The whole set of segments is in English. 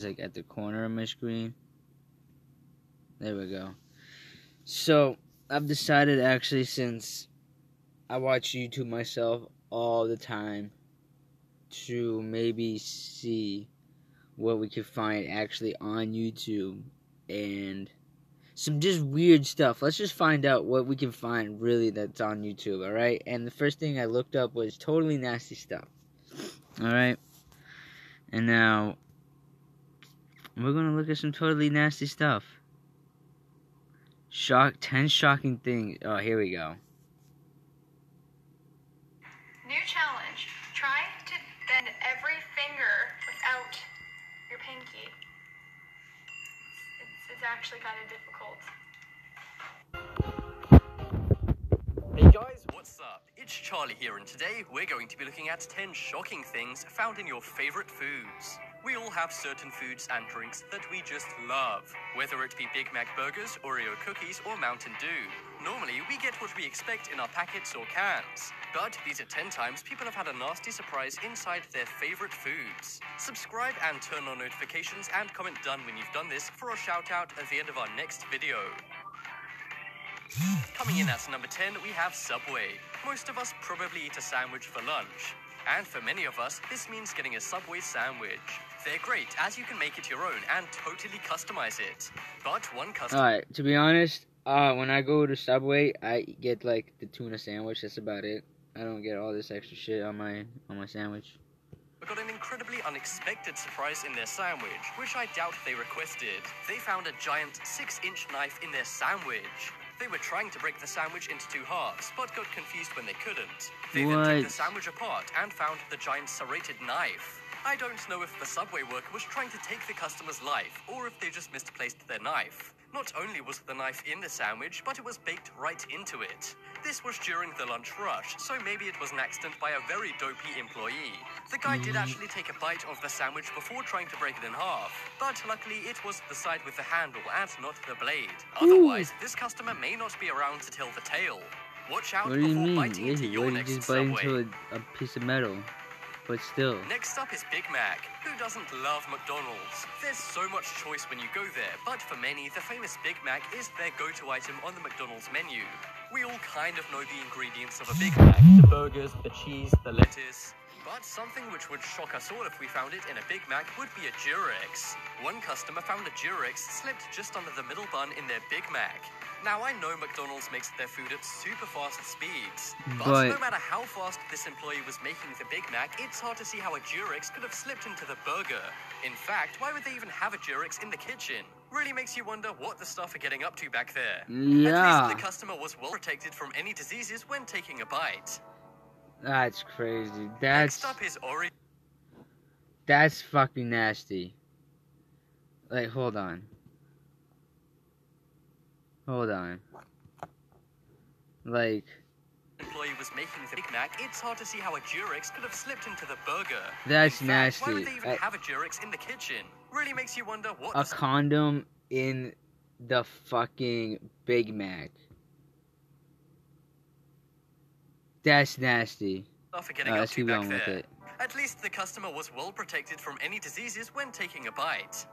like at the corner of my screen. There we go. So I've decided, actually, since I watch YouTube myself all the time, to maybe see what we can find actually on YouTube and some just weird stuff. Let's just find out what we can find really that's on YouTube, alright? And the first thing I looked up was totally nasty stuff. Alright? And now we're gonna look at some totally nasty stuff. 10 shocking things. Oh, here we go. New challenge. Try to bend every finger without your pinky. It's actually kind of difficult. Hey guys, what's up? It's Charlie here, and today we're going to be looking at 10 shocking things found in your favorite foods. We all have certain foods and drinks that we just love, whether it be Big Mac burgers, Oreo cookies, or Mountain Dew. Normally, we get what we expect in our packets or cans, but these are 10 times people have had a nasty surprise inside their favorite foods. Subscribe and turn on notifications and comment done when you've done this for a shout out at the end of our next video. Coming in at number 10, we have Subway. Most of us probably eat a sandwich for lunch. And for many of us, this means getting a Subway sandwich. They're great, as you can make it your own and totally customize it. But one customer... Alright, to be honest, when I go to Subway, I get, like, the tuna sandwich. That's about it. I don't get all this extra shit on my sandwich. got an incredibly unexpected surprise in their sandwich, which I doubt they requested. They found a giant 6-inch knife in their sandwich. They were trying to break the sandwich into 2 halves, but got confused when they couldn't. They then took the sandwich apart and found the giant serrated knife. I don't know if the Subway worker was trying to take the customer's life, or if they just misplaced their knife. Not only was the knife in the sandwich, but it was baked right into it. This was during the lunch rush, so maybe it was an accident by a very dopey employee. The guy did actually take a bite of the sandwich before trying to break it in half, but luckily it was the side with the handle and not the blade. Otherwise, this customer may not be around to tell the tale. Watch out before biting into your next Subway. What do you mean? Just bite into a piece of metal? But still. Next up is Big Mac. Who doesn't love McDonald's? There's so much choice when you go there, but for many, the famous Big Mac is their go-to item on the McDonald's menu. We all kind of know the ingredients of a Big Mac. The burgers, the cheese, the lettuce. But something which would shock us all if we found it in a Big Mac would be a Durex. One customer found a Durex slipped just under the middle bun in their Big Mac. Now, I know McDonald's makes their food at super fast speeds, but no matter how fast this employee was making the Big Mac, it's hard to see how a Durex could have slipped into the burger. In fact, why would they even have a Durex in the kitchen? Really makes you wonder what the staff are getting up to back there. Yeah. At least the customer was well protected from any diseases when taking a bite. That's crazy. Next up is Oreo. That's fucking nasty. Like, hold on. Like, employee was making the Big Mac, it's hard to see how a Durex could have slipped into the burger. That's in fact, nasty. Why would they even have a Durex in the kitchen? Really makes you wonder what a condom in the fucking Big Mac. That's nasty. Let's keep going with it. At least the customer was well protected from any diseases when taking a bite.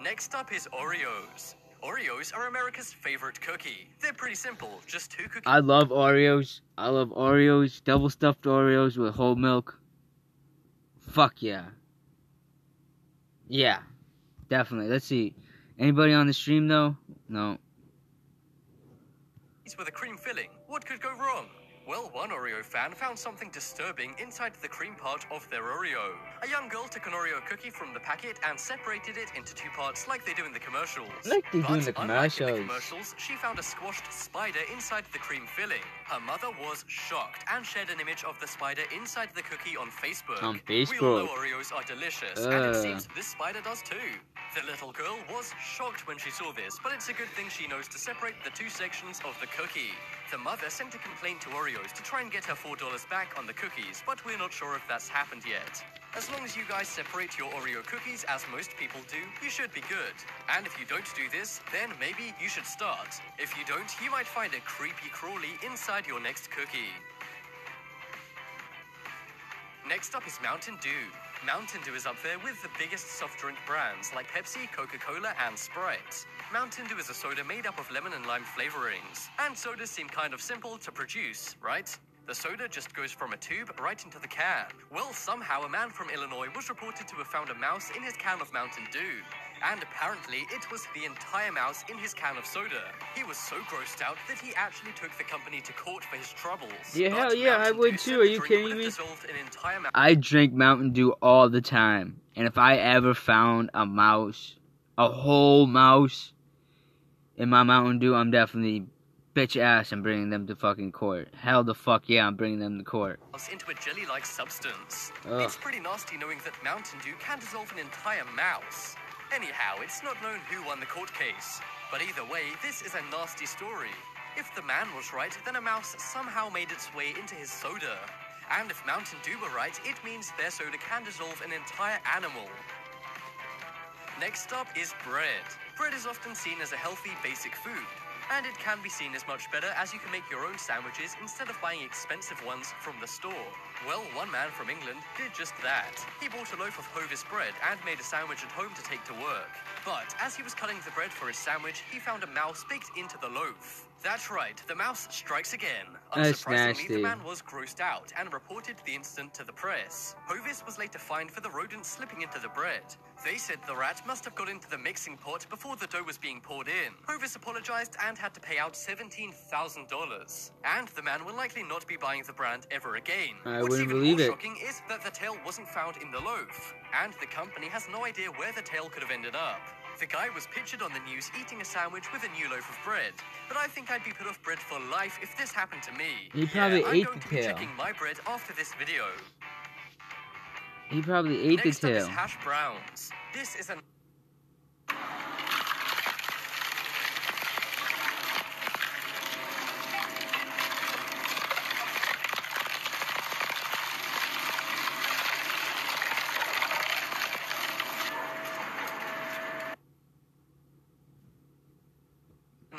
Next up is Oreos. Oreos are America's favorite cookie. They're pretty simple, just 2 cookies. I love Oreos. I love Oreos. Double stuffed Oreos with whole milk. Fuck yeah. Yeah, definitely. Let's see. Anybody on the stream though? No. With a cream filling, what could go wrong? Well, one Oreo fan found something disturbing inside the cream part of their Oreo. A young girl took an Oreo cookie from the packet and separated it into 2 parts like they do in the commercials. Like they do in the commercials. Unlike in the commercials, she found a squashed spider inside the cream filling. Her mother was shocked and shared an image of the spider inside the cookie on Facebook. We all know Oreos are delicious, and it seems this spider does too. The little girl was shocked when she saw this, but it's a good thing she knows to separate the 2 sections of the cookie. The mother sent a complaint to Oreos to try and get her $4 back on the cookies, but we're not sure if that's happened yet. As long as you guys separate your Oreo cookies as most people do, you should be good. And if you don't do this, then maybe you should start. If you don't, you might find a creepy crawly inside your next cookie. Next up is Mountain Dew. Mountain Dew is up there with the biggest soft drink brands like Pepsi, Coca-Cola, and Sprite. Mountain Dew is a soda made up of lemon and lime flavorings, and sodas seem kind of simple to produce, right? The soda just goes from a tube right into the can. Well, somehow a man from Illinois was reported to have found a mouse in his can of Mountain Dew. And apparently, it was the entire mouse in his can of soda. He was so grossed out that he actually took the company to court for his troubles. Yeah, hell yeah, I Mountain would Dew too. said Are the you drink kidding would have me? dissolved an entire I drink Mountain Dew all the time. And if I ever found a mouse, a whole mouse, in my Mountain Dew, I'm definitely bitch ass and bringing them to fucking court. Hell the fuck yeah, I'm bringing them to court. into a jelly-like substance. Ugh. It's pretty nasty knowing that Mountain Dew can dissolve an entire mouse. Anyhow, it's not known who won the court case. But either way, this is a nasty story. If the man was right, then a mouse somehow made its way into his soda. And if Mountain Dew were right, it means their soda can dissolve an entire animal. Next up is bread. Bread is often seen as a healthy, basic food. And it can be seen as much better as you can make your own sandwiches instead of buying expensive ones from the store. Well, one man from England did just that. He bought a loaf of Hovis bread and made a sandwich at home to take to work. But as he was cutting the bread for his sandwich, he found a mouse baked into the loaf. That's right, the mouse strikes again. That's Unsurprisingly, nasty. the man was grossed out and reported the incident to the press. Hovis was later fined for the rodent slipping into the bread. They said the rat must have got into the mixing pot before the dough was being poured in. Hovis apologized and had to pay out $17,000. And the man will likely not be buying the brand ever again. I What's wouldn't even believe more it. shocking is that the tail wasn't found in the loaf. And the company has no idea where the tail could have ended up. The guy was pictured on the news eating a sandwich with a new loaf of bread. But I think I'd be put off bread for life if this happened to me. He probably I'm ate going the to be tail. checking my bread after this video. He probably ate Next the up is tail. hash browns. This is an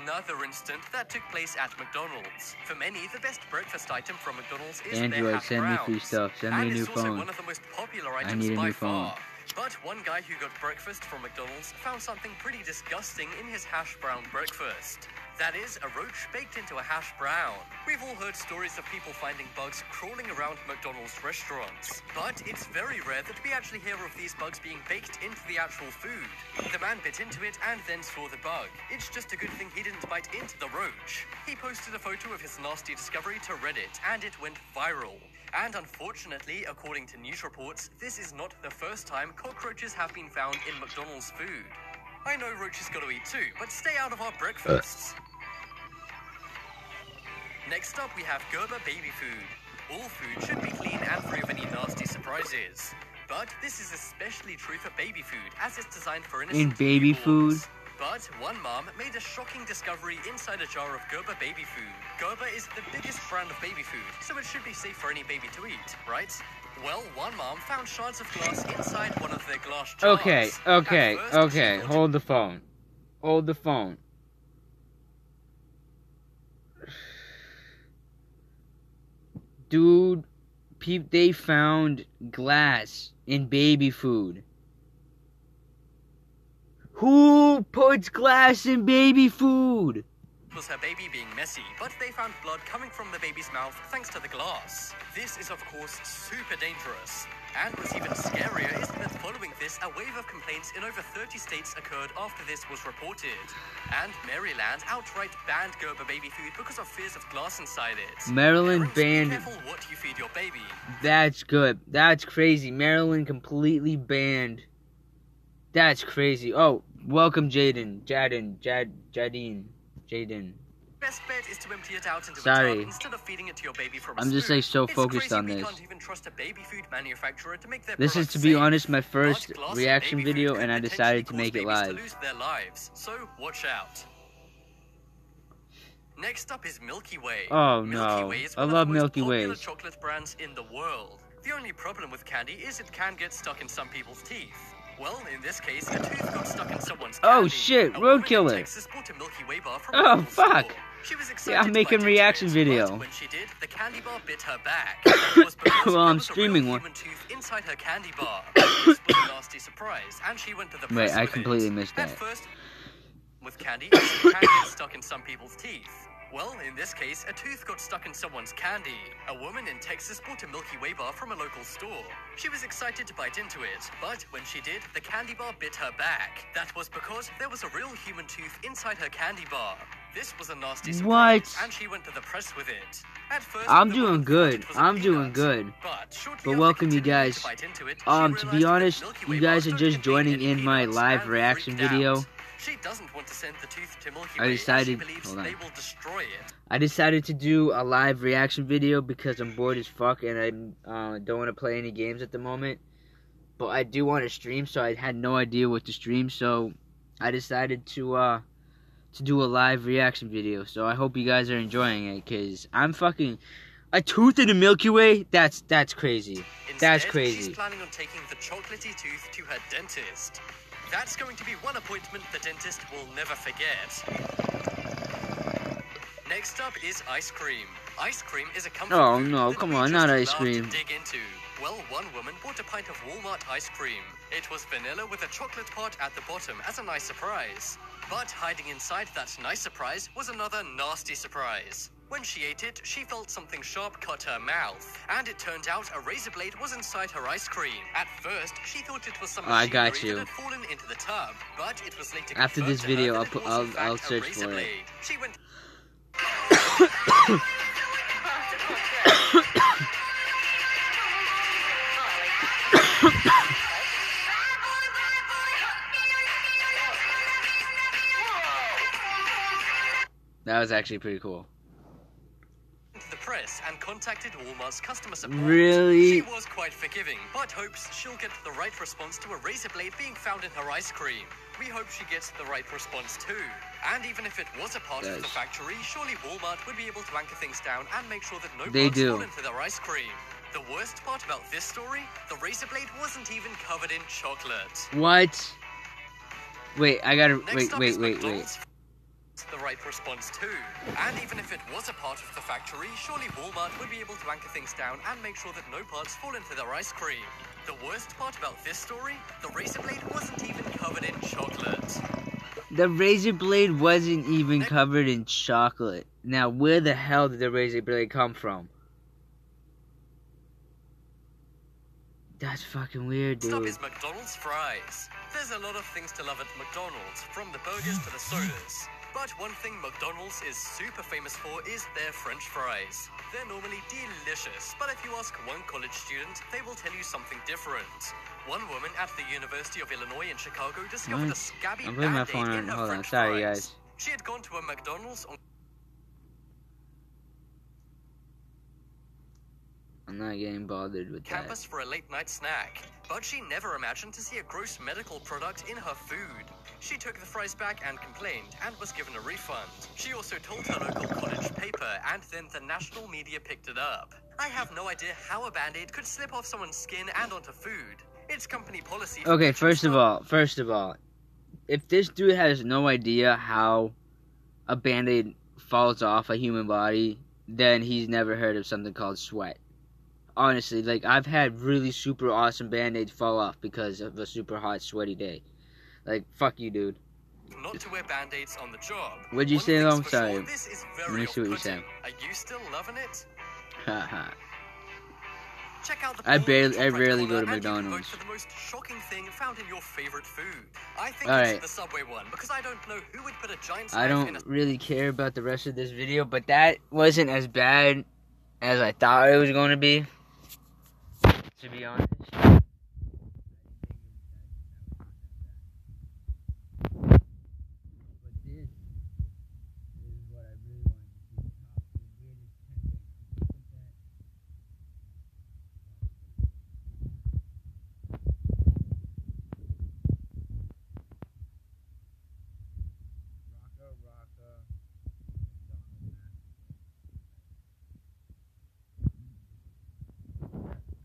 another incident that took place at McDonald's. For many, the best breakfast item from McDonald's is their Android, hash send me browns. free stuff. Send me a And new it's also phone. one of the most popular I items need a by new phone. far. But one guy who got breakfast from McDonald's found something pretty disgusting in his hash brown breakfast. That is, a roach baked into a hash brown. We've all heard stories of people finding bugs crawling around McDonald's restaurants. But it's very rare that we actually hear of these bugs being baked into the actual food. The man bit into it and then saw the bug. It's just a good thing he didn't bite into the roach. He posted a photo of his nasty discovery to Reddit, and it went viral. And unfortunately, according to news reports, this is not the first time cockroaches have been found in McDonald's food. I know roaches got to eat too, but stay out of our breakfasts. Next up, we have Gerber baby food. All food should be clean and free of any nasty surprises. But this is especially true for baby food, as it's designed for innocent baby newborns. food? But one mom made a shocking discovery inside a jar of Gerber baby food. Gerber is the biggest brand of baby food, so it should be safe for any baby to eat, right? Well, one mom found shards of glass inside one of their glass jars. Okay. At first, she thought Hold the phone. Hold the phone. Dude, they found glass in baby food. Who puts glass in baby food? it was her baby being messy, but they found blood coming from the baby's mouth thanks to the glass. This is, of course, super dangerous. And what's even scarier is that following this, a wave of complaints in over 30 states occurred after this was reported. And Maryland outright banned Gerber baby food because of fears of glass inside it. Maryland Parents, banned... be careful what you feed your baby. That's good. That's crazy. Maryland completely banned... That's crazy. Oh, welcome Jaden. Best bet is to empty it out into a Sorry. tub instead of feeding it to your baby from a I'm just spoon. like so It's focused crazy on we this. can't even trust a baby food manufacturer to make their This is, products to be safe. honest, my first But glass in reaction baby food video, could and I decided to potentially make it cause babies live. to lose their lives, so watch out. Next up is Milky Way. Oh, Milky no. Way is I one of love the most Milky popular Ways. chocolate brands in the world. The only problem with candy is it can get stuck in some people's teeth. Well, in this case, a tooth got stuck in someone's Oh candy. shit, A woman in Roadkiller. Texas bought a Milky Way bar from a Oh local fuck. store. She was excited Yeah, I'm to making bite reaction into it, video. But when she did, the candy bar bit her back. It was because Well, there I'm was a streaming real one. human tooth inside her candy bar. This was a nasty surprise, and she went to the press Wait, I with completely it. missed At that. first, with candy, it can get stuck in some people's teeth. Well, in this case, a tooth got stuck in someone's candy. A woman in Texas bought a Milky Way bar from a local store. She was excited to bite into it, but when she did, the candy bar bit her back. That was because there was a real human tooth inside her candy bar. This was a nasty surprise, and she went to the press with it. At first, I'm the doing woman thought good. it was a I'm doing peanut, good. But shortly But after welcome you continuing guys. to bite into it, she To realized be that honest, Milky you Way guys bars are don't just contain joining any in my peanuts, live and reaction freaked video. out. She doesn't want to send the tooth to Milky I Way, decided- as she believes hold on. they will destroy it. I decided to do a live reaction video because I'm bored as fuck and I don't want to play any games at the moment. But I do want to stream, so I had no idea what to stream, so I decided to do a live reaction video. So I hope you guys are enjoying it, because I'm fucking... A tooth in the Milky Way? That's crazy. That's Instead, crazy. she's planning on taking the chocolatey tooth to her dentist. That's going to be one appointment the dentist will never forget. Next up is ice cream. Ice cream is a comfort Oh, food no, that come we on, just not ice love cream. to dig into. Well, one woman bought a pint of Walmart ice cream. It was vanilla with a chocolate part at the bottom as a nice surprise. But hiding inside that nice surprise was another nasty surprise. When she ate it, she felt something sharp cut her mouth, and it turned out a razor blade was inside her ice cream. At first, she thought it was some I got machinery you. that had fallen into the tub, but it was later After confirmed this to her video, that I'll it put- was, in I'll fact, a search razor for it. blade. She went That was actually pretty cool. to the press and contacted Walmart's customer support. Really? She was quite forgiving, but hopes she'll get the right response to a razor blade being found in her ice cream. We hope she gets the right response too. And even if it was a part of the Yes. factory, surely Walmart would be able to anchor things down and make sure that no They parts do. fall into their ice cream. The worst part about this story, the razor blade wasn't even covered in chocolate. What? Wait, I gotta... Next up is Wait. McDonald's the right response too. And even if it was a part of the factory, surely Walmart would be able to anchor things down and make sure that no parts fall into their ice cream. The worst part about this story, the razor blade wasn't even covered in chocolate. The razor blade wasn't even covered in chocolate. Now, where the hell did the razor blade come from? That's fucking weird, Next up dude. is McDonald's fries. There's a lot of things to love at McDonald's, from the burgers to the sodas. But one thing McDonald's is super famous for is their French fries. They're normally delicious, but if you ask one college student, they will tell you something different. One woman at the University of Illinois in Chicago discovered What? a scabby I'm putting my Band-Aid phone on. in her Hold on. French Sorry, fries. guys. She had gone to a McDonald's on I'm not getting bothered with that. campus for a late-night snack, but she never imagined to see a gross medical product in her food. She took the fries back and complained, and was given a refund. She also told her local college paper, and then the national media picked it up. I have no idea how a Band-Aid could slip off someone's skin and onto food. It's company policy. Okay, first of all, if this dude has no idea how a Band-Aid falls off a human body, then he's never heard of something called sweat. Honestly, like, I've had really super awesome Band-Aids fall off because of a super hot, sweaty day. Like, fuck you, dude. Not to wear Band-Aids on the job. What'd you One say, thing's though? for Sorry. Sure, this is Let very me see what you off-putting. said. Are you still loving it? Haha. Check out the I poll in the top right rarely go corner, to and you can vote McDonald's. for the most shocking thing found in your favorite food. I think Alright. it's the Subway one, because I don't know who would put a giant I knife in don't a really care about the rest of this video, but that wasn't as bad as I thought it was going to be. To be honest.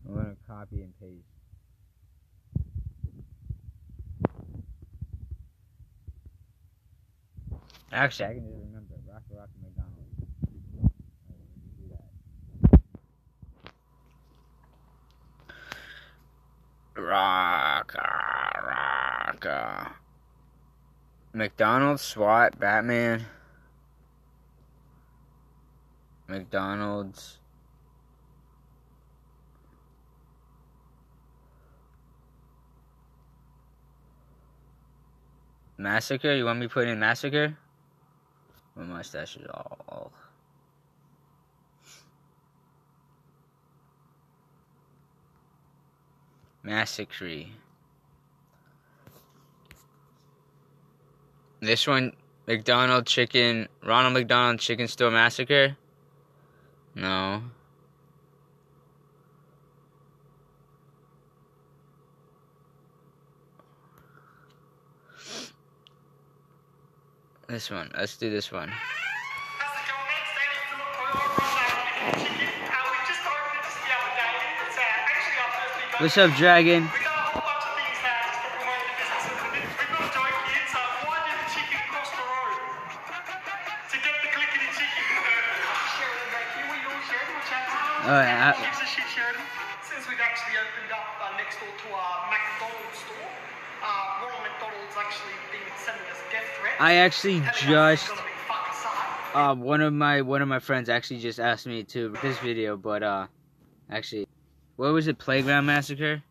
I'm gonna copy and paste. Actually, I can just remember. Rock McDonald's. Rock. McDonald's, SWAT, Batman. McDonald's. Massacre? You want me to put in Massacre? My mustache is all. Massacre. This one, Ronald McDonald Chicken Store Massacre? No. This one. Let's do this one. What's up, Dragon? We got a whole bunch of things now just to promote the business a little bit. We've got a joke here, so why did the chicken cross the road? To get the clickety chicken. Sheridan back here, we all Sheridan, what's happening? Oh, Gives a shit, Sheridan. Since we've actually opened up next door to our McDonald's store, Ronald McDonald's actually been sending us death threats. I actually just Gonna be one of my friends actually just asked me to this video, but actually, what was it? Playground Massacre?